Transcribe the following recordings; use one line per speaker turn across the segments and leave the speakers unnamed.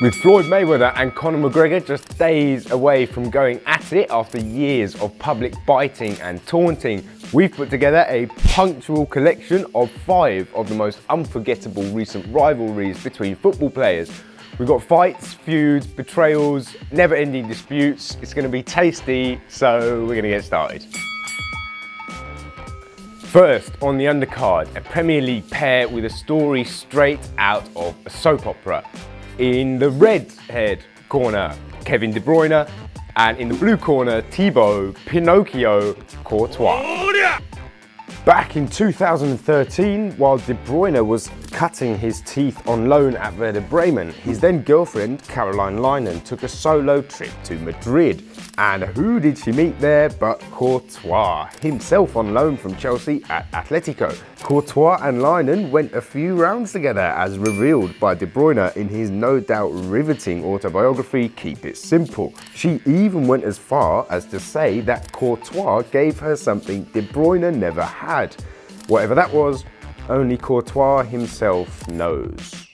With Floyd Mayweather and Conor McGregor just days away from going at it after years of public biting and taunting, we've put together a punctual collection of 5 of the most unforgettable recent rivalries between football players. We've got fights, feuds, betrayals, never-ending disputes. It's going to be tasty, so we're going to get started. First, on the undercard, a Premier League pair with a story straight out of a soap opera. In the red-haired corner, Kevin De Bruyne, and in the blue corner, Thibaut, Pinocchio, Courtois. Back in 2013, while De Bruyne was cutting his teeth on loan at Werder Bremen, his then girlfriend, Caroline Linen, took a solo trip to Madrid. And who did she meet there but Courtois, himself on loan from Chelsea at Atletico. Courtois and Linen went a few rounds together, as revealed by De Bruyne in his no doubt riveting autobiography, Keep It Simple. She even went as far as to say that Courtois gave her something De Bruyne never had. Whatever that was, only Courtois himself knows.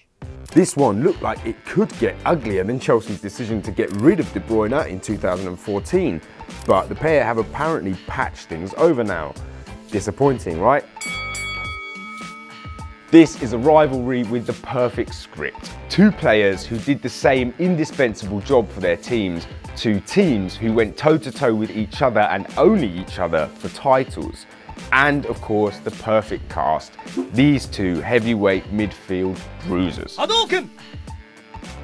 This one looked like it could get uglier than Chelsea's decision to get rid of De Bruyne in 2014, but the pair have apparently patched things over now. Disappointing, right? This is a rivalry with the perfect script. 2 players who did the same indispensable job for their teams, 2 teams who went toe-to-toe with each other and only each other for titles. And of course, the perfect cast, these 2 heavyweight midfield bruisers.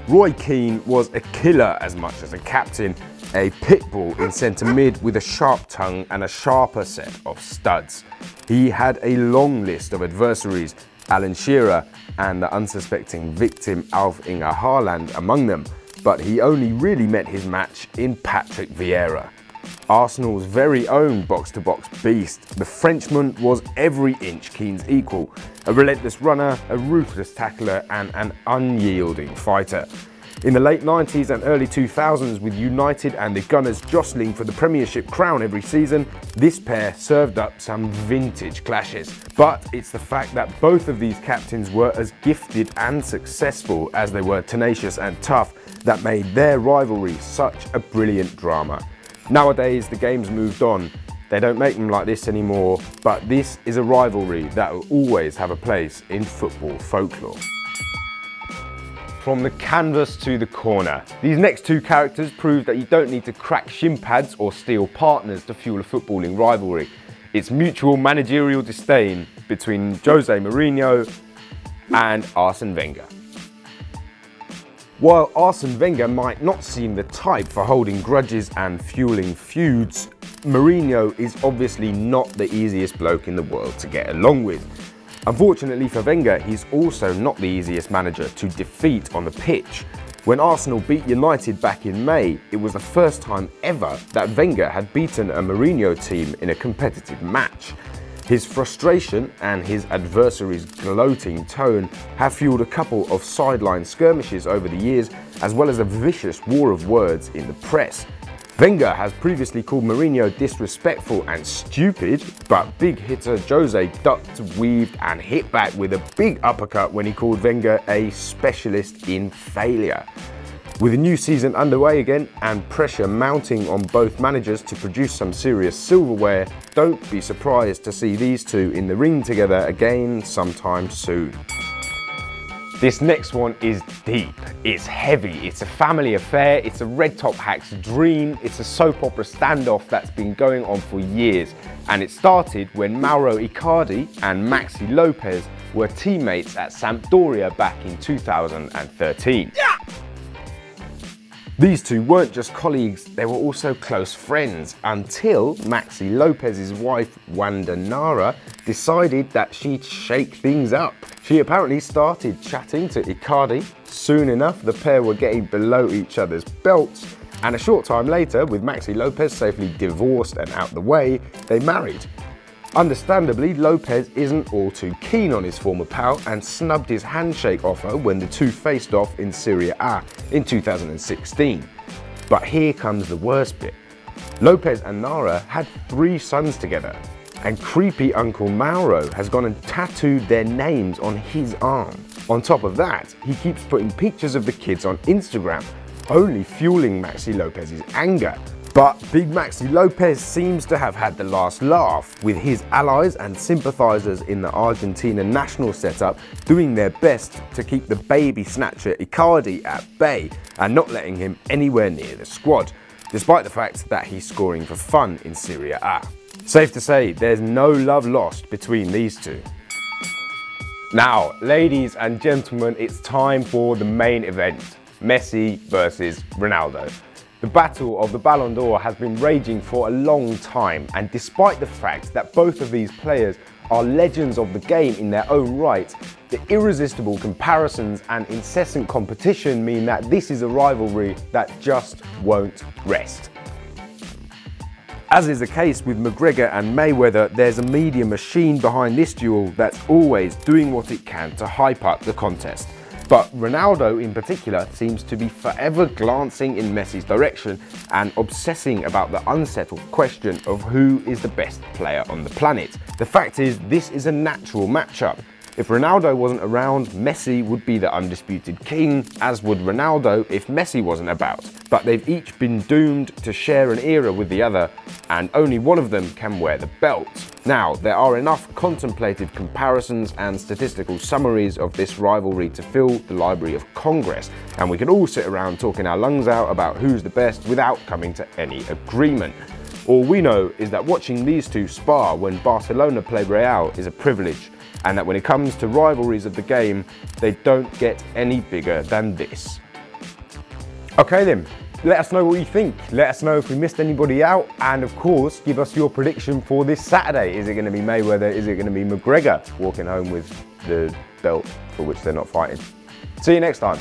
Roy Keane was a killer as much as a captain, a pit bull in centre mid with a sharp tongue and a sharper set of studs. He had a long list of adversaries, Alan Shearer and the unsuspecting victim Alf-Inge Haaland among them, but he only really met his match in Patrick Vieira. Arsenal's very own box-to-box beast, the Frenchman was every inch Keane's equal, a relentless runner, a ruthless tackler and an unyielding fighter. In the late 90s and early 2000s, with United and the Gunners jostling for the Premiership crown every season, this pair served up some vintage clashes. But it's the fact that both of these captains were as gifted and successful as they were tenacious and tough that made their rivalry such a brilliant drama. Nowadays, the game's moved on. They don't make them like this anymore, but this is a rivalry that will always have a place in football folklore. From the canvas to the corner, these next 2 characters prove that you don't need to crack shin pads or steal partners to fuel a footballing rivalry. It's mutual managerial disdain between Jose Mourinho and Arsene Wenger. While Arsene Wenger might not seem the type for holding grudges and fueling feuds, Mourinho is obviously not the easiest bloke in the world to get along with. Unfortunately for Wenger, he's also not the easiest manager to defeat on the pitch. When Arsenal beat United back in May, it was the first time ever that Wenger had beaten a Mourinho team in a competitive match. His frustration and his adversaries' gloating tone have fueled a couple of sideline skirmishes over the years, as well as a vicious war of words in the press. Wenger has previously called Mourinho disrespectful and stupid, but big hitter Jose ducked, weaved and hit back with a big uppercut when he called Wenger a specialist in failure. With a new season underway again and pressure mounting on both managers to produce some serious silverware, don't be surprised to see these 2 in the ring together again sometime soon. This next one is deep, it's heavy, it's a family affair, it's a red top hack's dream, it's a soap opera standoff that's been going on for years, and it started when Mauro Accardi and Maxi Lopez were teammates at Sampdoria back in 2013. These 2 weren't just colleagues, they were also close friends, until Maxi Lopez's wife, Wanda Nara, decided that she'd shake things up. She apparently started chatting to Accardi. Soon enough, the pair were getting below each other's belts, and a short time later, with Maxi Lopez safely divorced and out the way, they married. Understandably, Lopez isn't all too keen on his former pal and snubbed his handshake offer when the 2 faced off in Serie A in 2016. But here comes the worst bit. Lopez and Nara had 3 sons together, and creepy Uncle Mauro has gone and tattooed their names on his arm. On top of that, he keeps putting pictures of the kids on Instagram, only fueling Maxi Lopez's anger. But Big Maxi Lopez seems to have had the last laugh, with his allies and sympathisers in the Argentina national setup doing their best to keep the baby snatcher Accardi at bay and not letting him anywhere near the squad, despite the fact that he's scoring for fun in Serie A. Safe to say, there's no love lost between these two. Now, ladies and gentlemen, it's time for the main event, Messi versus Ronaldo. The battle of the Ballon d'Or has been raging for a long time, and despite the fact that both of these players are legends of the game in their own right, the irresistible comparisons and incessant competition mean that this is a rivalry that just won't rest. As is the case with McGregor and Mayweather, there's a media machine behind this duel that's always doing what it can to hype up the contest. But Ronaldo in particular seems to be forever glancing in Messi's direction and obsessing about the unsettled question of who is the best player on the planet. The fact is, this is a natural matchup. If Ronaldo wasn't around, Messi would be the undisputed king, as would Ronaldo if Messi wasn't about. But they've each been doomed to share an era with the other, and only one of them can wear the belt. Now, there are enough contemplative comparisons and statistical summaries of this rivalry to fill the Library of Congress, and we could all sit around talking our lungs out about who's the best without coming to any agreement. All we know is that watching these two spar when Barcelona play Real is a privilege, and that when it comes to rivalries of the game, they don't get any bigger than this. Okay then, let us know what you think. Let us know if we missed anybody out, and of course, give us your prediction for this Saturday. Is it going to be Mayweather? Is it going to be McGregor walking home with the belt for which they're not fighting? See you next time.